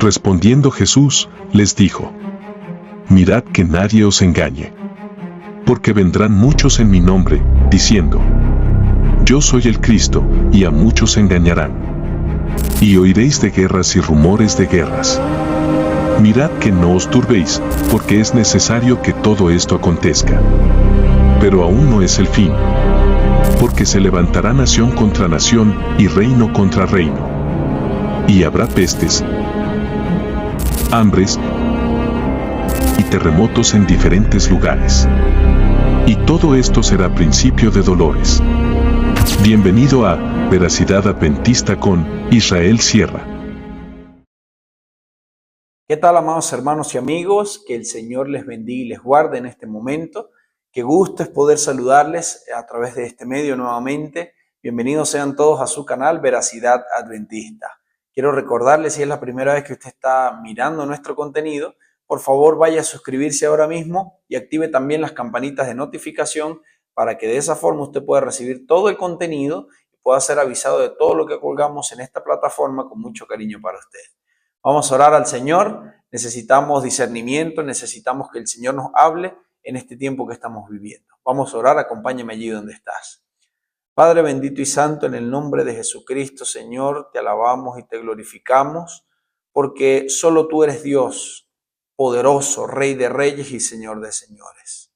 Respondiendo Jesús, les dijo: Mirad que nadie os engañe. Porque vendrán muchos en mi nombre, diciendo: Yo soy el Cristo, y a muchos engañarán. Y oiréis de guerras y rumores de guerras. Mirad que no os turbéis, porque es necesario que todo esto acontezca. Pero aún no es el fin. Porque se levantará nación contra nación, y reino contra reino. Y habrá pestes, hambres y terremotos en diferentes lugares. Y todo esto será principio de dolores. Bienvenido a Veracidad Adventista con Israel Sierra. ¿Qué tal, amados hermanos y amigos? Que el Señor les bendiga y les guarde en este momento. Qué gusto es poder saludarles a través de este medio nuevamente. Bienvenidos sean todos a su canal Veracidad Adventista. Quiero recordarles, si es la primera vez que usted está mirando nuestro contenido, por favor vaya a suscribirse ahora mismo y active también las campanitas de notificación para que de esa forma usted pueda recibir todo el contenido y pueda ser avisado de todo lo que colgamos en esta plataforma con mucho cariño para usted. Vamos a orar al Señor. Necesitamos discernimiento, necesitamos que el Señor nos hable en este tiempo que estamos viviendo. Vamos a orar, acompáñame allí donde estás. Padre bendito y santo, en el nombre de Jesucristo, Señor, te alabamos y te glorificamos, porque solo tú eres Dios, poderoso, Rey de reyes y Señor de señores.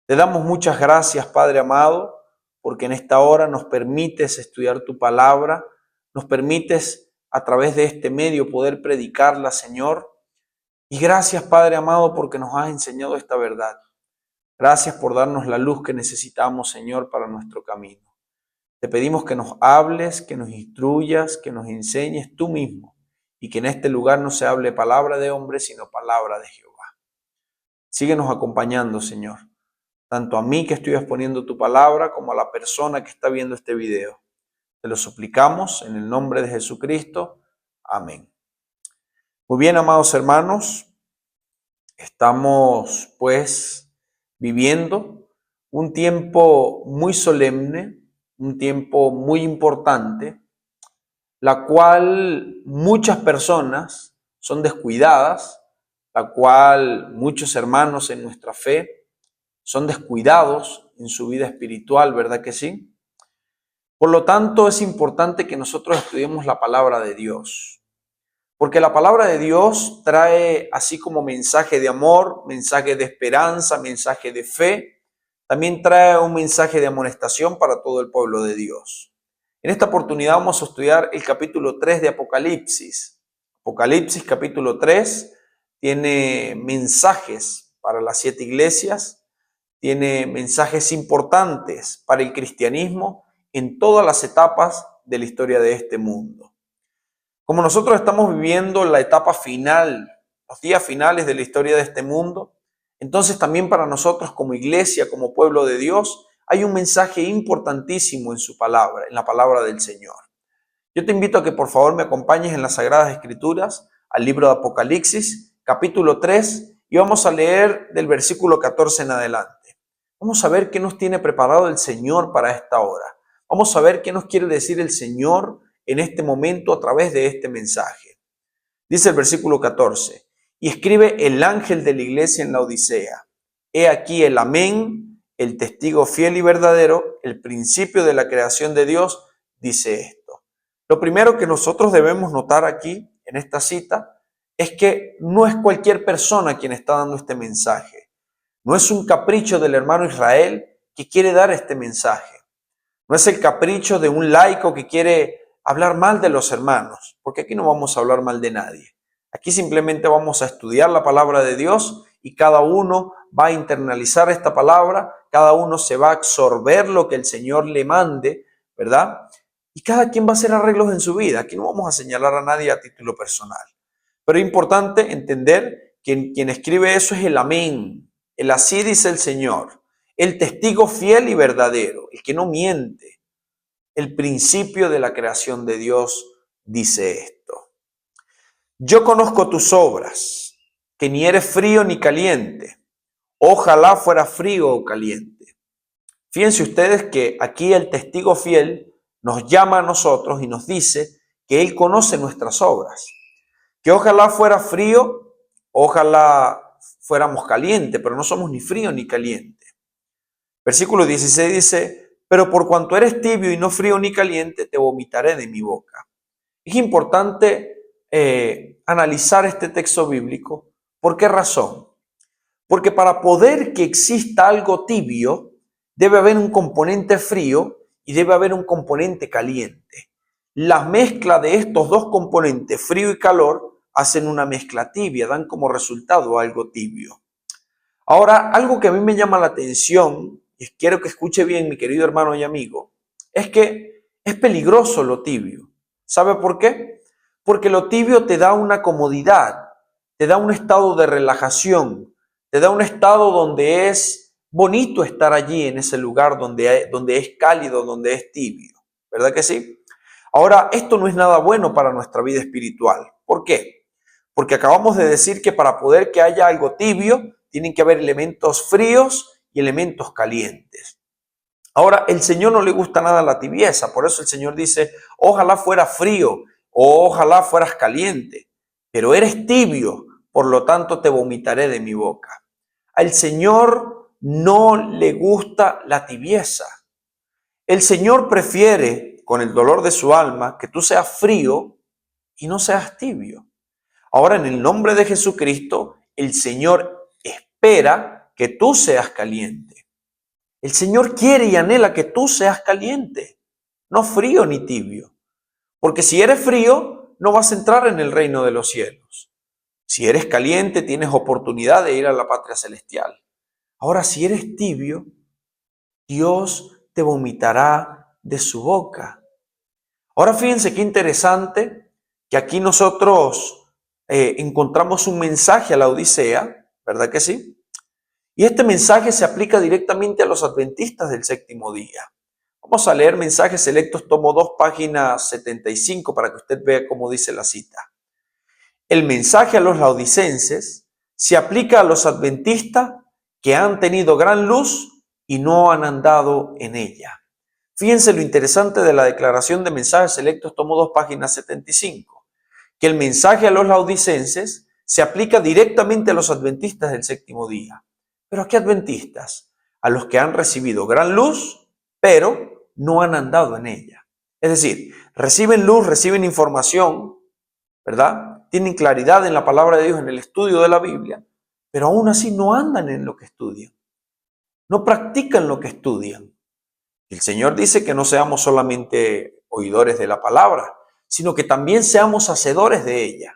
Te damos muchas gracias, Padre amado, porque en esta hora nos permites estudiar tu palabra, nos permites a través de este medio poder predicarla, Señor. Y gracias, Padre amado, porque nos has enseñado esta verdad. Gracias por darnos la luz que necesitamos, Señor, para nuestro camino. Te pedimos que nos hables, que nos instruyas, que nos enseñes tú mismo y que en este lugar no se hable palabra de hombre, sino palabra de Jehová. Síguenos acompañando, Señor, tanto a mí que estoy exponiendo tu palabra como a la persona que está viendo este video. Te lo suplicamos en el nombre de Jesucristo. Amén. Muy bien, amados hermanos, estamos pues viviendo un tiempo muy solemne, un tiempo muy importante, la cual muchas personas son descuidadas, la cual muchos hermanos en nuestra fe son descuidados en su vida espiritual, ¿verdad que sí? Por lo tanto, es importante que nosotros estudiemos la palabra de Dios, porque la palabra de Dios trae así como mensaje de amor, mensaje de esperanza, mensaje de fe, también trae un mensaje de amonestación para todo el pueblo de Dios. En esta oportunidad vamos a estudiar el capítulo 3 de Apocalipsis. Apocalipsis capítulo 3 tiene mensajes para las 7 iglesias, tiene mensajes importantes para el cristianismo en todas las etapas de la historia de este mundo. Como nosotros estamos viviendo la etapa final, los días finales de la historia de este mundo, entonces también para nosotros como iglesia, como pueblo de Dios, hay un mensaje importantísimo en su palabra, en la palabra del Señor. Yo te invito a que por favor me acompañes en las Sagradas Escrituras, al libro de Apocalipsis, capítulo 3, y vamos a leer del versículo 14 en adelante. Vamos a ver qué nos tiene preparado el Señor para esta hora. Vamos a ver qué nos quiere decir el Señor en este momento a través de este mensaje. Dice el versículo 14, y escribe el ángel de la iglesia en la Odisea: he aquí el amén, el testigo fiel y verdadero, el principio de la creación de Dios, dice esto. Lo primero que nosotros debemos notar aquí en esta cita es que no es cualquier persona quien está dando este mensaje. No es un capricho del hermano Israel que quiere dar este mensaje. No es el capricho de un laico que quiere hablar mal de los hermanos, porque aquí no vamos a hablar mal de nadie. Aquí simplemente vamos a estudiar la palabra de Dios y cada uno va a internalizar esta palabra, cada uno se va a absorber lo que el Señor le mande, ¿verdad? Y cada quien va a hacer arreglos en su vida. Aquí no vamos a señalar a nadie a título personal. Pero es importante entender que quien escribe eso es el amén, el así dice el Señor, el testigo fiel y verdadero, el que no miente. El principio de la creación de Dios dice esto. Yo conozco tus obras, que ni eres frío ni caliente. Ojalá fuera frío o caliente. Fíjense ustedes que aquí el testigo fiel nos llama a nosotros y nos dice que Él conoce nuestras obras. que ojalá fuera frío, ojalá fuéramos caliente, pero no somos ni frío ni caliente. Versículo 16 dice, pero por cuanto eres tibio y no frío ni caliente, te vomitaré de mi boca. Es importante analizar este texto bíblico. ¿Por qué razón? Porque para poder que exista algo tibio, debe haber un componente frío y debe haber un componente caliente. La mezcla de estos dos componentes, frío y calor, hacen una mezcla tibia, dan como resultado algo tibio. Ahora, algo que a mí me llama la atención, y quiero que escuche bien, mi querido hermano y amigo, es que es peligroso lo tibio. ¿Sabe por qué? Porque lo tibio te da una comodidad, te da un estado de relajación, te da un estado donde es bonito estar allí en ese lugar donde es cálido, donde es tibio. ¿Verdad que sí? Ahora, esto no es nada bueno para nuestra vida espiritual. ¿Por qué? Porque acabamos de decir que para poder que haya algo tibio, tienen que haber elementos fríos y elementos calientes. Ahora, el Señor no le gusta nada la tibieza, por eso el Señor dice, ojalá fuera frío o ojalá fueras caliente, pero eres tibio, por lo tanto te vomitaré de mi boca. Al Señor no le gusta la tibieza. El Señor prefiere, con el dolor de su alma, que tú seas frío y no seas tibio. Ahora, en el nombre de Jesucristo, el Señor espera que tú seas caliente. El Señor quiere y anhela que tú seas caliente, no frío ni tibio. Porque si eres frío, no vas a entrar en el reino de los cielos. Si eres caliente, tienes oportunidad de ir a la patria celestial. Ahora, si eres tibio, Dios te vomitará de su boca. Ahora, fíjense qué interesante que aquí nosotros encontramos un mensaje a la Odisea, ¿verdad que sí? Y este mensaje se aplica directamente a los adventistas del séptimo día. Vamos a leer Mensajes Selectos, tomo 2, página 75, para que usted vea cómo dice la cita. El mensaje a los laodicenses se aplica a los adventistas que han tenido gran luz y no han andado en ella. Fíjense lo interesante de la declaración de Mensajes Selectos, tomo 2, página 75, que el mensaje a los laodicenses se aplica directamente a los adventistas del séptimo día. ¿Pero a qué adventistas? A los que han recibido gran luz, pero no han andado en ella. Es decir, reciben luz, reciben información, ¿verdad? Tienen claridad en la palabra de Dios, en el estudio de la Biblia, pero aún así no andan en lo que estudian. No practican lo que estudian. El Señor dice que no seamos solamente oidores de la palabra, sino que también seamos hacedores de ella.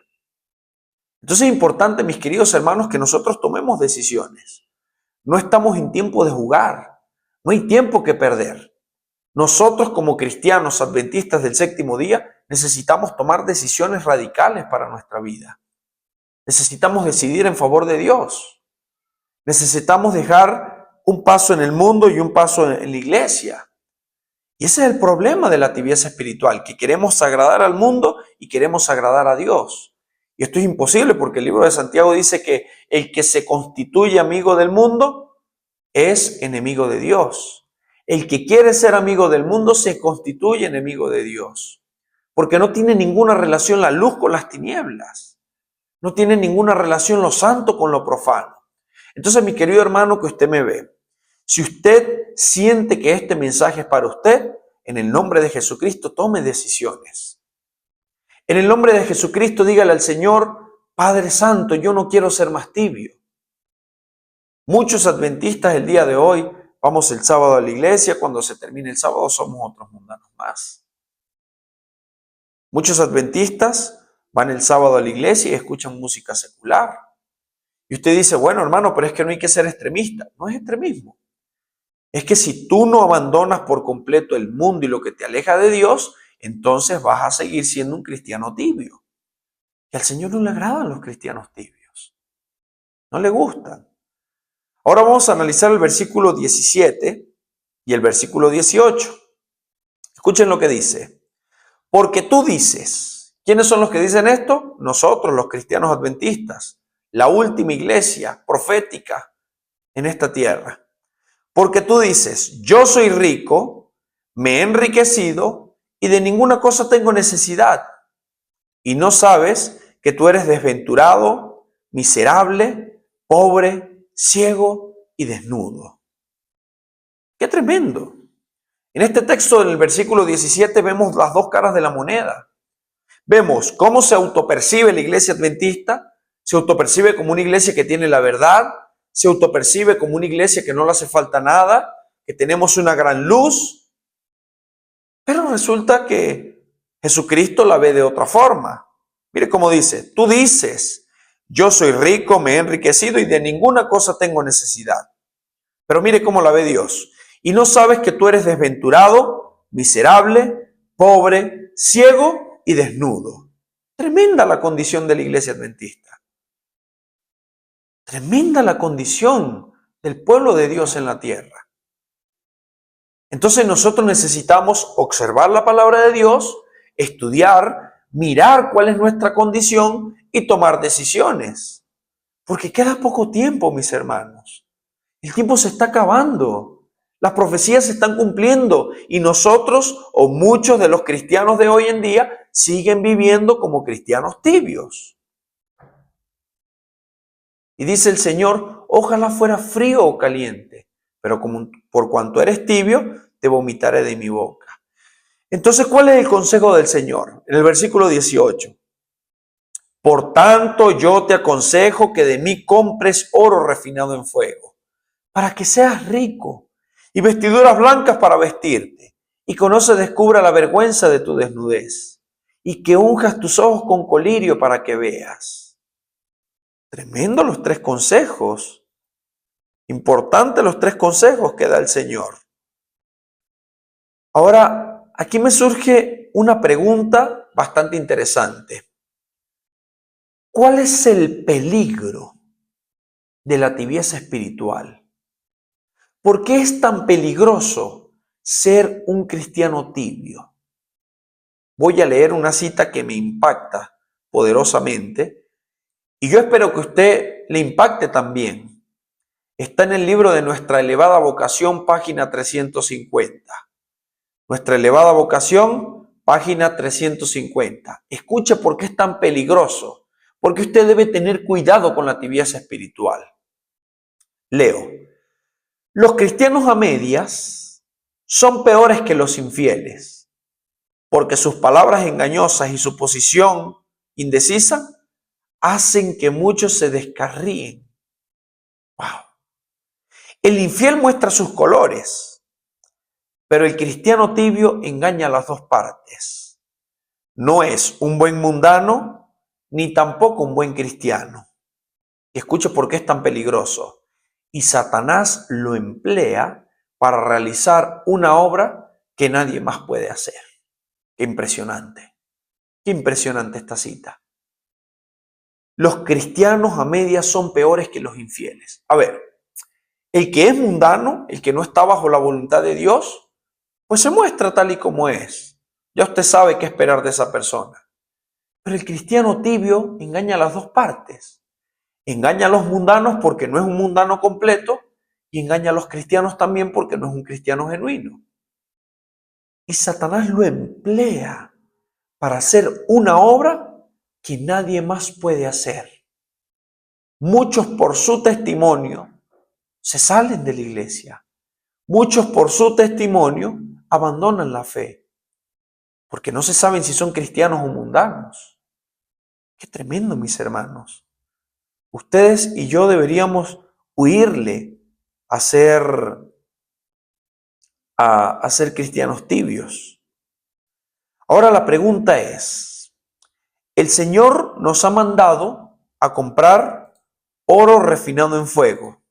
Entonces es importante, mis queridos hermanos, que nosotros tomemos decisiones. No estamos en tiempo de jugar, no hay tiempo que perder. Nosotros como cristianos adventistas del séptimo día necesitamos tomar decisiones radicales para nuestra vida. Necesitamos decidir en favor de Dios. Necesitamos dejar un paso en el mundo y un paso en la iglesia. Y ese es el problema de la tibieza espiritual, que queremos agradar al mundo y queremos agradar a Dios. Y esto es imposible porque el libro de Santiago dice que el que se constituye amigo del mundo es enemigo de Dios. El que quiere ser amigo del mundo se constituye enemigo de Dios. Porque no tiene ninguna relación la luz con las tinieblas. No tiene ninguna relación lo santo con lo profano. Entonces, mi querido hermano que usted me ve, si usted siente que este mensaje es para usted, en el nombre de Jesucristo, tome decisiones. En el nombre de Jesucristo, dígale al Señor, Padre Santo, yo no quiero ser más tibio. Muchos adventistas el día de hoy, vamos el sábado a la iglesia, cuando se termine el sábado somos otros mundanos más. Muchos adventistas van el sábado a la iglesia y escuchan música secular. Y usted dice, bueno hermano, pero es que no hay que ser extremista. No es extremismo. Es que si tú no abandonas por completo el mundo y lo que te aleja de Dios, entonces vas a seguir siendo un cristiano tibio. Y al Señor no le agradan los cristianos tibios. No le gustan. Ahora vamos a analizar el versículo 17 y el versículo 18. Escuchen lo que dice. Porque tú dices, ¿quiénes son los que dicen esto? Nosotros, los cristianos adventistas, la última iglesia profética en esta tierra. Porque tú dices, yo soy rico, me he enriquecido y de ninguna cosa tengo necesidad. Y no sabes que tú eres desventurado, miserable, pobre, ciego y desnudo. ¡Qué tremendo! En este texto, en el versículo 17, vemos las dos caras de la moneda. Vemos cómo se autopercibe la iglesia adventista, se autopercibe como una iglesia que tiene la verdad, se autopercibe como una iglesia que no le hace falta nada, que tenemos una gran luz, pero resulta que Jesucristo la ve de otra forma. Mire cómo dice, tú dices, yo soy rico, me he enriquecido y de ninguna cosa tengo necesidad. Pero mire cómo la ve Dios. Y no sabes que tú eres desventurado, miserable, pobre, ciego y desnudo. Tremenda la condición de la iglesia adventista. Tremenda la condición del pueblo de Dios en la tierra. Entonces nosotros necesitamos observar la palabra de Dios, estudiar, mirar cuál es nuestra condición y tomar decisiones. Porque queda poco tiempo, mis hermanos. El tiempo se está acabando. Las profecías se están cumpliendo y nosotros o muchos de los cristianos de hoy en día siguen viviendo como cristianos tibios. Y dice el Señor, ojalá fuera frío o caliente, pero por cuanto eres tibio, te vomitaré de mi boca. Entonces, ¿cuál es el consejo del Señor? En el versículo 18. Por tanto, yo te aconsejo que de mí compres oro refinado en fuego, para que seas rico, y vestiduras blancas para vestirte, y que no se descubra la vergüenza de tu desnudez, y que unjas tus ojos con colirio para que veas. Tremendo los tres consejos. Importante los tres consejos que da el Señor. Ahora, aquí me surge una pregunta bastante interesante. ¿Cuál es el peligro de la tibieza espiritual? ¿Por qué es tan peligroso ser un cristiano tibio? Voy a leer una cita que me impacta poderosamente y yo espero que a usted le impacte también. Está en el libro de Nuestra Elevada Vocación, página 350. Nuestra Elevada Vocación, página 350. Escuche por qué es tan peligroso. Porque usted debe tener cuidado con la tibieza espiritual. Leo. Los cristianos a medias son peores que los infieles, porque sus palabras engañosas y su posición indecisa hacen que muchos se descarríen. ¡Wow! El infiel muestra sus colores, pero el cristiano tibio engaña a las dos partes. No es un buen mundano, ni tampoco un buen cristiano. Y escuche por qué es tan peligroso. Y Satanás lo emplea para realizar una obra que nadie más puede hacer. Qué impresionante. Qué impresionante esta cita. Los cristianos a medias son peores que los infieles. A ver, el que es mundano, el que no está bajo la voluntad de Dios, pues se muestra tal y como es. Ya usted sabe qué esperar de esa persona. Pero el cristiano tibio engaña a las dos partes. Engaña a los mundanos porque no es un mundano completo y engaña a los cristianos también porque no es un cristiano genuino. Y Satanás lo emplea para hacer una obra que nadie más puede hacer. Muchos por su testimonio se salen de la iglesia. Muchos por su testimonio abandonan la fe porque no se saben si son cristianos o mundanos. Qué tremendo, mis hermanos. Ustedes y yo deberíamos huirle a ser cristianos tibios. Ahora la pregunta es, el Señor nos ha mandado a comprar oro refinado en fuego.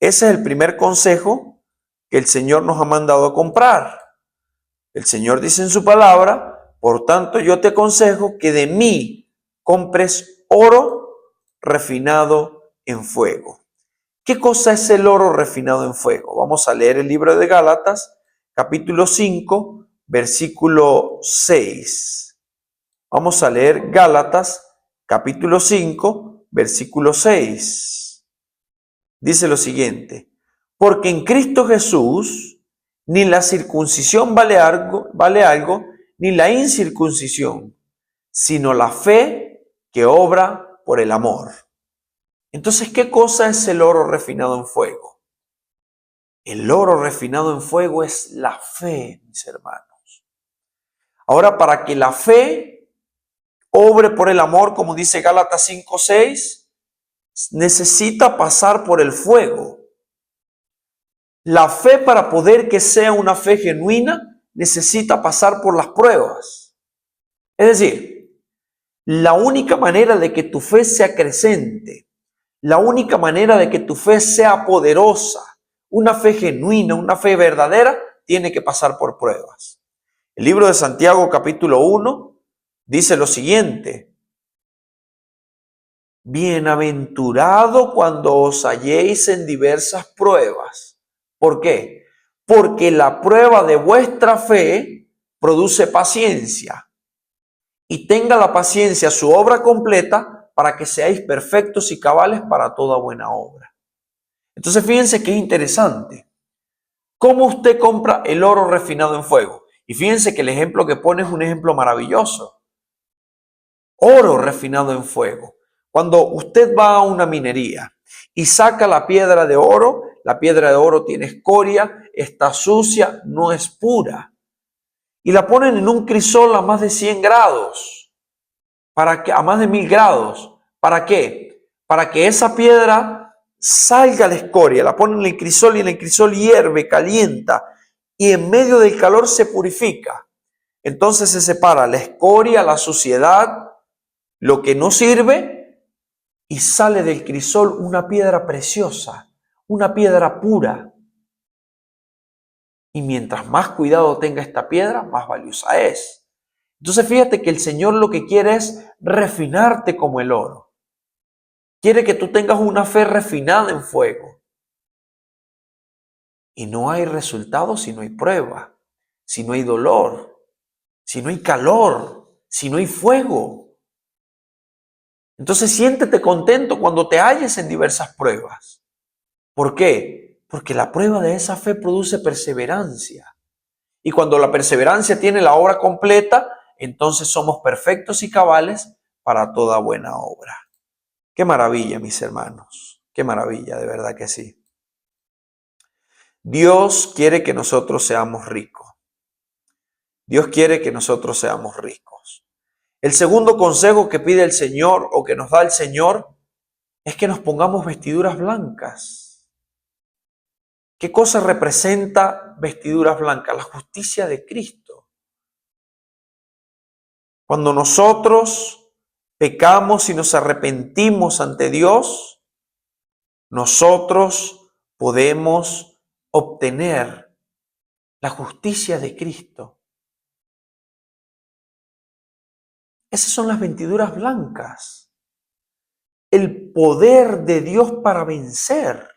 Ese es el primer consejo que el Señor nos ha mandado a comprar. El Señor dice en su palabra, por tanto yo te aconsejo que de mí compres oro refinado en fuego. ¿Qué cosa es el oro refinado en fuego? Vamos a leer el libro de Gálatas, capítulo 5, versículo 6. Vamos a leer Gálatas, capítulo 5, versículo 6. Dice lo siguiente, porque en Cristo Jesús ni la circuncisión vale algo, ni la incircuncisión, sino la fe que obra por el amor. Entonces, ¿qué cosa es el oro refinado en fuego? El oro refinado en fuego es la fe, mis hermanos. Ahora, para que la fe obre por el amor, como dice Gálatas 5:6, necesita pasar por el fuego. La fe, para poder que sea una fe genuina, necesita pasar por las pruebas. Es decir, la única manera de que tu fe sea creciente, la única manera de que tu fe sea poderosa, una fe genuina, una fe verdadera, tiene que pasar por pruebas. El libro de Santiago, capítulo 1, dice lo siguiente: bienaventurado cuando os halléis en diversas pruebas. ¿Por qué? Porque la prueba de vuestra fe produce paciencia. Y tenga la paciencia su obra completa para que seáis perfectos y cabales para toda buena obra. Entonces fíjense que es interesante. ¿Cómo usted compra el oro refinado en fuego? Y fíjense que el ejemplo que pone es un ejemplo maravilloso. Oro refinado en fuego. Cuando usted va a una minería y saca la piedra de oro tiene escoria, está sucia, no es pura. Y la ponen en un crisol a más de 100 grados, a más de 1000 grados. ¿Para qué? Para que esa piedra salga la escoria. La ponen en el crisol y en el crisol hierve, calienta y en medio del calor se purifica. Entonces se separa la escoria, la suciedad, lo que no sirve, y sale del crisol una piedra preciosa, una piedra pura. Y mientras más cuidado tenga esta piedra, más valiosa es. Entonces fíjate que el Señor lo que quiere es refinarte como el oro. Quiere que tú tengas una fe refinada en fuego. Y no hay resultado si no hay prueba, si no hay dolor, si no hay calor, si no hay fuego. Entonces siéntete contento cuando te halles en diversas pruebas. ¿Por qué? Porque la prueba de esa fe produce perseverancia. Y cuando la perseverancia tiene la obra completa, entonces somos perfectos y cabales para toda buena obra. Qué maravilla, mis hermanos. Qué maravilla, de verdad que sí. Dios quiere que nosotros seamos ricos. Dios quiere que nosotros seamos ricos. El segundo consejo que pide el Señor o que nos da el Señor es que nos pongamos vestiduras blancas. ¿Qué cosa representa vestiduras blancas? La justicia de Cristo. Cuando nosotros pecamos y nos arrepentimos ante Dios, nosotros podemos obtener la justicia de Cristo. Esas son las vestiduras blancas. El poder de Dios para vencer.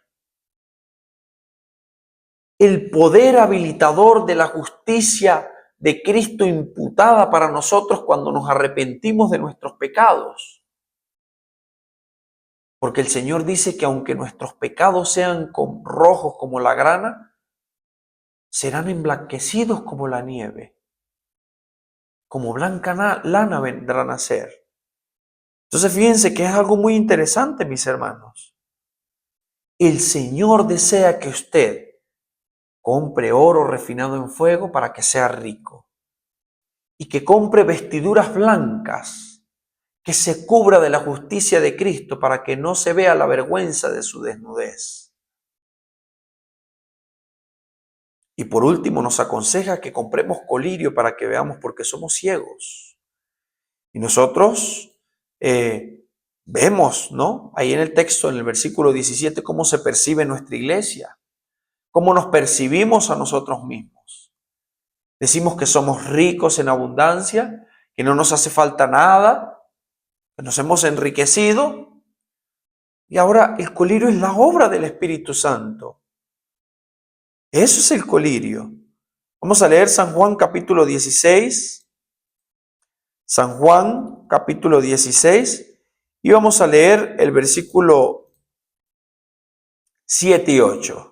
El poder habilitador de la justicia de Cristo imputada para nosotros cuando nos arrepentimos de nuestros pecados. Porque el Señor dice que aunque nuestros pecados sean rojos como la grana, serán emblanquecidos como la nieve. Como blanca lana vendrán a ser. Entonces fíjense que es algo muy interesante, mis hermanos. El Señor desea que usted compre oro refinado en fuego para que sea rico. Y que compre vestiduras blancas, que se cubra de la justicia de Cristo para que no se vea la vergüenza de su desnudez. Y por último nos aconseja que compremos colirio para que veamos, porque somos ciegos. Y nosotros vemos, ¿no? Ahí en el texto, en el versículo 17, cómo se percibe nuestra iglesia, cómo nos percibimos a nosotros mismos. Decimos que somos ricos en abundancia, que no nos hace falta nada, que nos hemos enriquecido. Y ahora el colirio es la obra del Espíritu Santo. Eso es el colirio. Vamos a leer San Juan capítulo 16. San Juan capítulo 16. Y vamos a leer el versículo 7 y 8.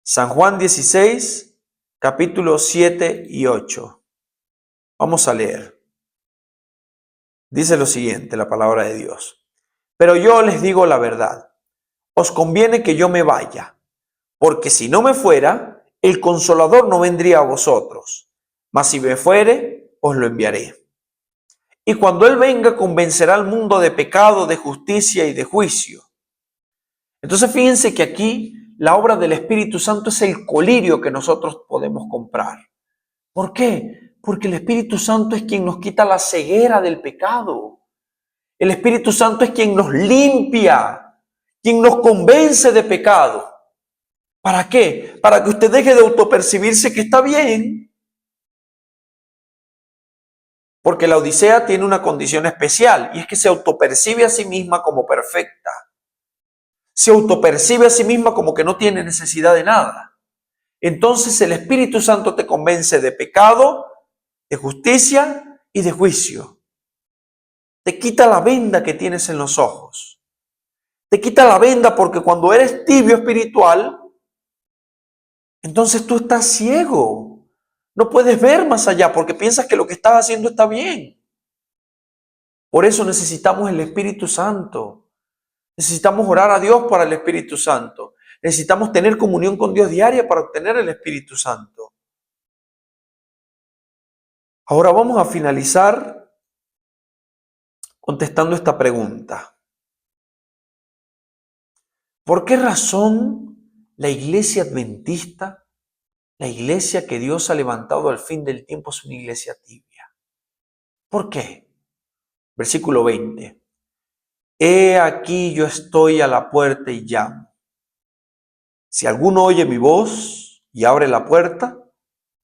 San Juan 16, capítulo 7 y 8. Vamos a leer. Dice lo siguiente, la palabra de Dios. Pero yo les digo la verdad, os conviene que yo me vaya, porque si no me fuera, el Consolador no vendría a vosotros, mas si me fuere, os lo enviaré. Y cuando Él venga, convencerá al mundo de pecado, de justicia y de juicio. Entonces fíjense que aquí la obra del Espíritu Santo es el colirio que nosotros podemos comprar. ¿Por qué? Porque el Espíritu Santo es quien nos quita la ceguera del pecado. El Espíritu Santo es quien nos limpia, quien nos convence de pecado. ¿Para qué? Para que usted deje de autopercibirse que está bien. Porque la Odisea tiene una condición especial y es que se autopercibe a sí misma como perfecta. Se autopercibe a sí misma como que no tiene necesidad de nada. Entonces el Espíritu Santo te convence de pecado, de justicia y de juicio. Te quita la venda que tienes en los ojos. Te quita la venda porque cuando eres tibio espiritual, entonces tú estás ciego. No puedes ver más allá porque piensas que lo que estás haciendo está bien. Por eso necesitamos el Espíritu Santo. Necesitamos orar a Dios para el Espíritu Santo. Necesitamos tener comunión con Dios diaria para obtener el Espíritu Santo. Ahora vamos a finalizar contestando esta pregunta. ¿Por qué razón la iglesia adventista, la iglesia que Dios ha levantado al fin del tiempo, es una iglesia tibia? ¿Por qué? Versículo 20. He aquí yo estoy a la puerta y llamo. Si alguno oye mi voz y abre la puerta,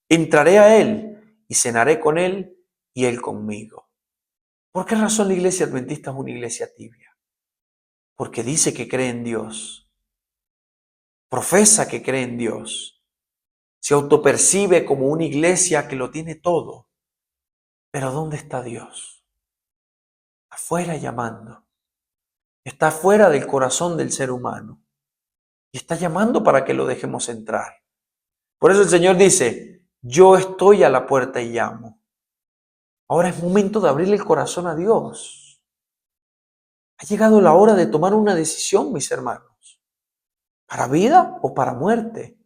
entraré a él y cenaré con él y él conmigo. ¿Por qué razón la iglesia adventista es una iglesia tibia? Porque dice que cree en Dios, profesa que cree en Dios, se autopercibe como una iglesia que lo tiene todo. Pero ¿dónde está Dios? Afuera llamando. Está afuera del corazón del ser humano y está llamando para que lo dejemos entrar. Por eso el Señor dice, yo estoy a la puerta y llamo. Ahora es momento de abrirle el corazón a Dios. Ha llegado la hora de tomar una decisión, mis hermanos. ¿Para vida o para muerte?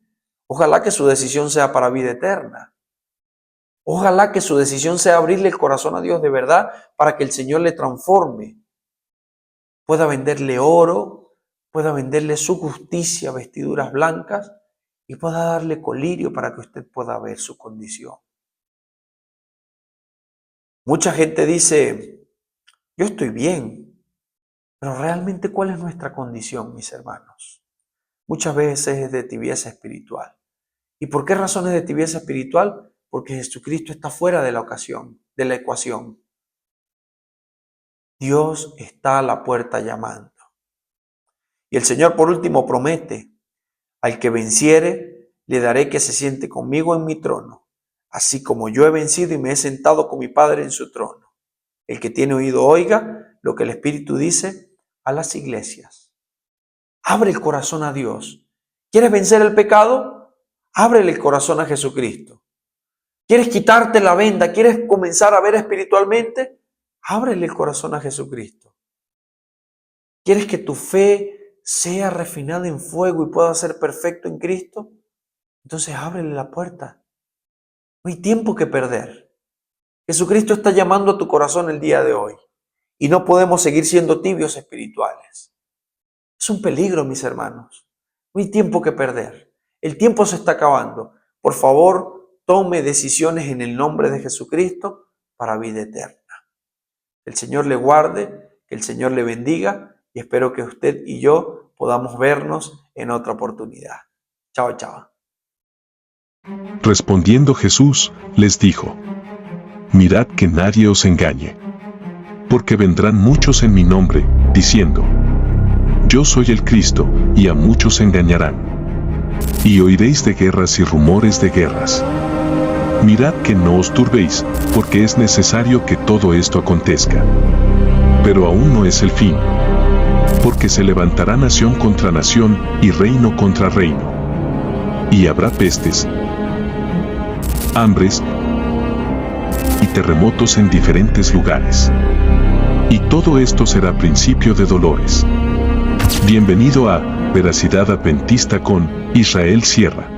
Ojalá que su decisión sea para vida eterna. Ojalá que su decisión sea abrirle el corazón a Dios de verdad para que el Señor le transforme. Pueda venderle oro, pueda venderle su justicia, vestiduras blancas y pueda darle colirio para que usted pueda ver su condición. Mucha gente dice, yo estoy bien, pero realmente ¿cuál es nuestra condición, mis hermanos? Muchas veces es de tibieza espiritual. ¿Y por qué razón es de tibieza espiritual? Porque Jesucristo está fuera de la ecuación. Dios está a la puerta llamando. Y el Señor por último promete, al que venciere, le daré que se siente conmigo en mi trono, así como yo he vencido y me he sentado con mi Padre en su trono. El que tiene oído oiga lo que el Espíritu dice a las iglesias. Abre el corazón a Dios. ¿Quieres vencer el pecado? Ábrele el corazón a Jesucristo. ¿Quieres quitarte la venda? ¿Quieres comenzar a ver espiritualmente? Ábrele el corazón a Jesucristo. ¿Quieres que tu fe sea refinada en fuego y pueda ser perfecto en Cristo? Entonces ábrele la puerta. No hay tiempo que perder. Jesucristo está llamando a tu corazón el día de hoy y no podemos seguir siendo tibios espirituales. Es un peligro, mis hermanos. No hay tiempo que perder. El tiempo se está acabando. Por favor, tome decisiones en el nombre de Jesucristo para vida eterna. Que el Señor le guarde, que el Señor le bendiga y espero que usted y yo podamos vernos en otra oportunidad. Chao, chao. Respondiendo Jesús, les dijo, mirad que nadie os engañe, porque vendrán muchos en mi nombre, diciendo, yo soy el Cristo, y a muchos engañarán. Y oiréis de guerras y rumores de guerras. Mirad que no os turbéis, porque es necesario que todo esto acontezca. Pero aún no es el fin, porque se levantará nación contra nación, y reino contra reino. Y habrá pestes, hambres y terremotos en diferentes lugares. Y todo esto será principio de dolores. Bienvenido a Veracidad Adventista con Israel Sierra.